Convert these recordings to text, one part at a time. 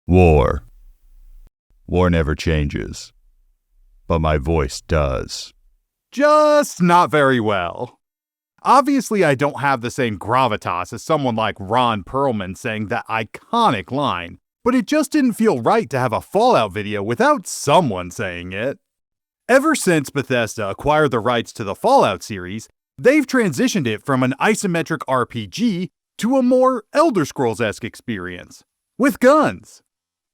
War. War never changes. But my voice does. Just not very well. Obviously, I don't have the same gravitas as someone like Ron Perlman saying that iconic line, but it just didn't feel right to have a Fallout video without someone saying it. Ever since Bethesda acquired the rights to the Fallout series, they've transitioned it from an isometric RPG to a more Elder Scrolls-esque experience, with guns.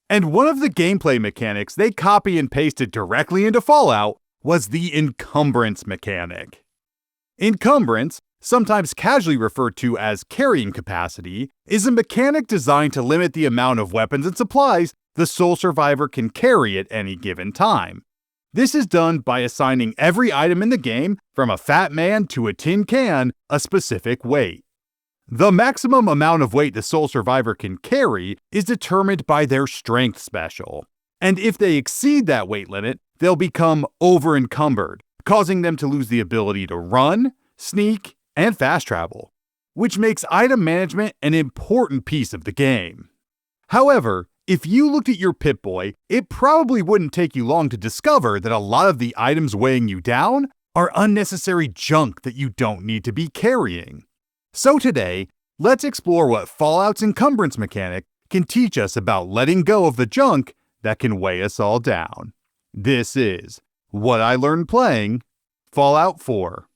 And one of the gameplay mechanics they copy and pasted directly into Fallout was the Encumbrance mechanic. Encumbrance, sometimes casually referred to as carrying capacity, is a mechanic designed to limit the amount of weapons and supplies the sole survivor can carry at any given time. This is done by assigning every item in the game, from a fat man to a tin can, a specific weight. The maximum amount of weight the sole survivor can carry is determined by their strength special, and if they exceed that weight limit, they'll become over-encumbered, causing them to lose the ability to run, sneak, and fast travel, which makes item management an important piece of the game. However, if you looked at your Pip-Boy, it probably wouldn't take you long to discover that a lot of the items weighing you down are unnecessary junk that you don't need to be carrying. So today, let's explore what Fallout's Encumbrance mechanic can teach us about letting go of the junk that can weigh us all down. This is What I Learned Playing Fallout 4.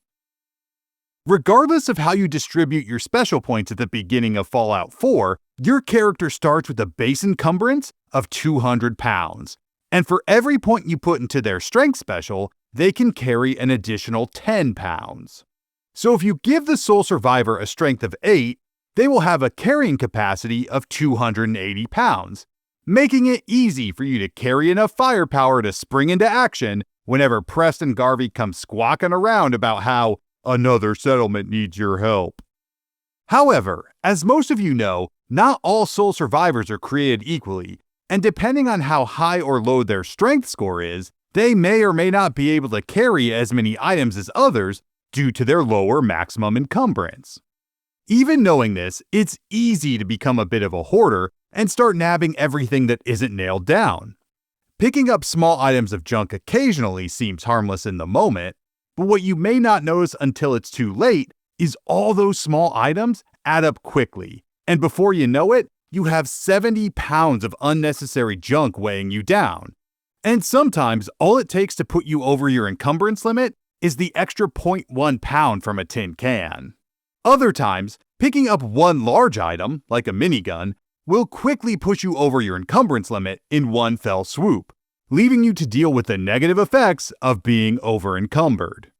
Regardless of how you distribute your special points at the beginning of Fallout 4, your character starts with a base encumbrance of 200 pounds, and for every point you put into their strength special, they can carry an additional 10 pounds. So if you give the sole survivor a strength of 8, they will have a carrying capacity of 280 pounds, making it easy for you to carry enough firepower to spring into action whenever Preston Garvey comes squawking around about how another settlement needs your help. However, as most of you know, not all sole survivors are created equally, and depending on how high or low their strength score is, they may or may not be able to carry as many items as others due to their lower maximum encumbrance. Even knowing this, it's easy to become a bit of a hoarder and start nabbing everything that isn't nailed down. Picking up small items of junk occasionally seems harmless in the moment, but what you may not notice until it's too late is all those small items add up quickly, and before you know it, you have 70 pounds of unnecessary junk weighing you down. And sometimes all it takes to put you over your encumbrance limit is the extra 0.1 pound from a tin can. Other times, picking up one large item, like a minigun, will quickly push you over your encumbrance limit in one fell swoop, leaving you to deal with the negative effects of being over-encumbered.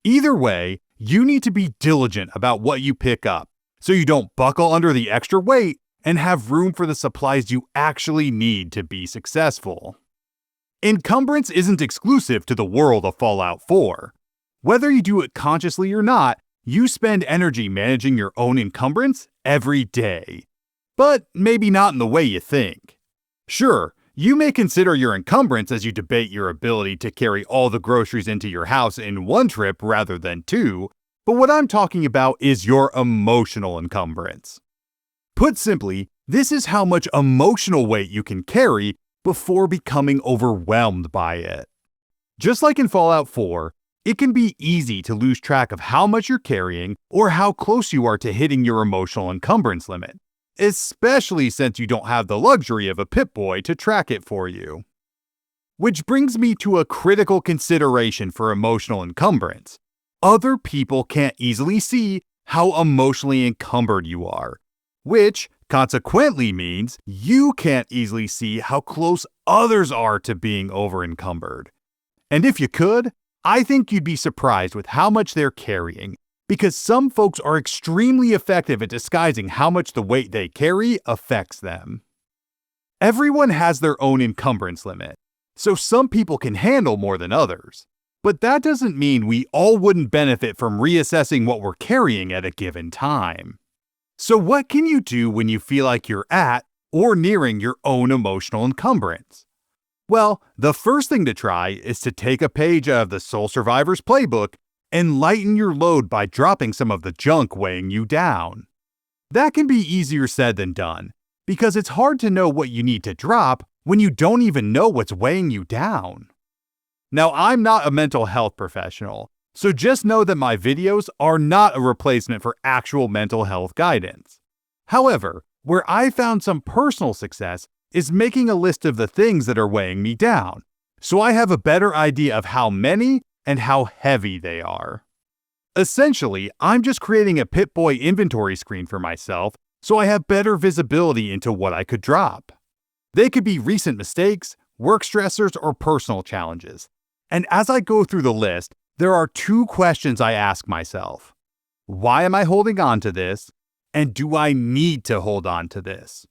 Either way, you need to be diligent about what you pick up, so you don't buckle under the extra weight and have room for the supplies you actually need to be successful. Encumbrance isn't exclusive to the world of Fallout 4. Whether you do it consciously or not, you spend energy managing your own encumbrance every day. But maybe not in the way you think. Sure, you may consider your encumbrance as you debate your ability to carry all the groceries into your house in one trip rather than two, but what I'm talking about is your emotional encumbrance. Put simply, this is how much emotional weight you can carry before becoming overwhelmed by it. Just like in Fallout 4, it can be easy to lose track of how much you're carrying or how close you are to hitting your emotional encumbrance limit, especially since you don't have the luxury of a Pip-Boy to track it for you. Which brings me to a critical consideration for emotional encumbrance. Other people can't easily see how emotionally encumbered you are, which consequently means you can't easily see how close others are to being over-encumbered. And if you could, I think you'd be surprised with how much they're carrying, because some folks are extremely effective at disguising how much the weight they carry affects them. Everyone has their own encumbrance limit, so some people can handle more than others. But that doesn't mean we all wouldn't benefit from reassessing what we're carrying at a given time. So what can you do when you feel like you're at or nearing your own emotional encumbrance? Well, the first thing to try is to take a page out of the Sole Survivor's playbook and lighten your load by dropping some of the junk weighing you down. That can be easier said than done, because it's hard to know what you need to drop when you don't even know what's weighing you down. Now, I'm not a mental health professional, so just know that my videos are not a replacement for actual mental health guidance. However, where I found some personal success is making a list of the things that are weighing me down, so I have a better idea of how many and how heavy they are. Essentially, I'm just creating a Pip-Boy inventory screen for myself so I have better visibility into what I could drop. They could be recent mistakes, work stressors, or personal challenges. And as I go through the list, there are 2 questions I ask myself. Why am I holding on to this? And do I need to hold on to this?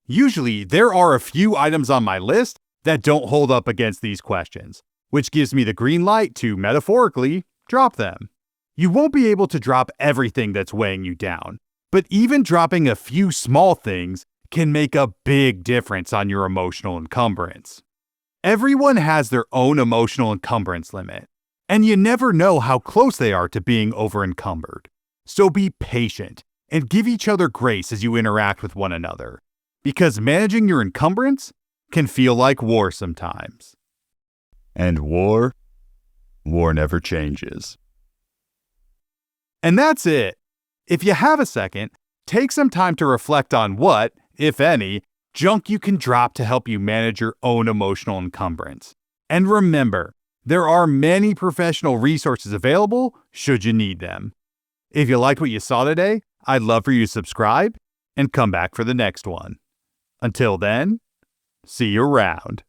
Usually, there are a few items on my list that don't hold up against these questions, which gives me the green light to, metaphorically, drop them. You won't be able to drop everything that's weighing you down, but even dropping a few small things can make a big difference on your emotional encumbrance. Everyone has their own emotional encumbrance limit, and you never know how close they are to being over-encumbered. So be patient and give each other grace as you interact with one another, because managing your encumbrance can feel like war sometimes. And war never changes. And that's it. If you have a second, take some time to reflect on what, if any, junk you can drop to help you manage your own emotional encumbrance. And remember, there are many professional resources available should you need them. If you liked what you saw today, I'd love for you to subscribe and come back for the next one. Until then, see you around.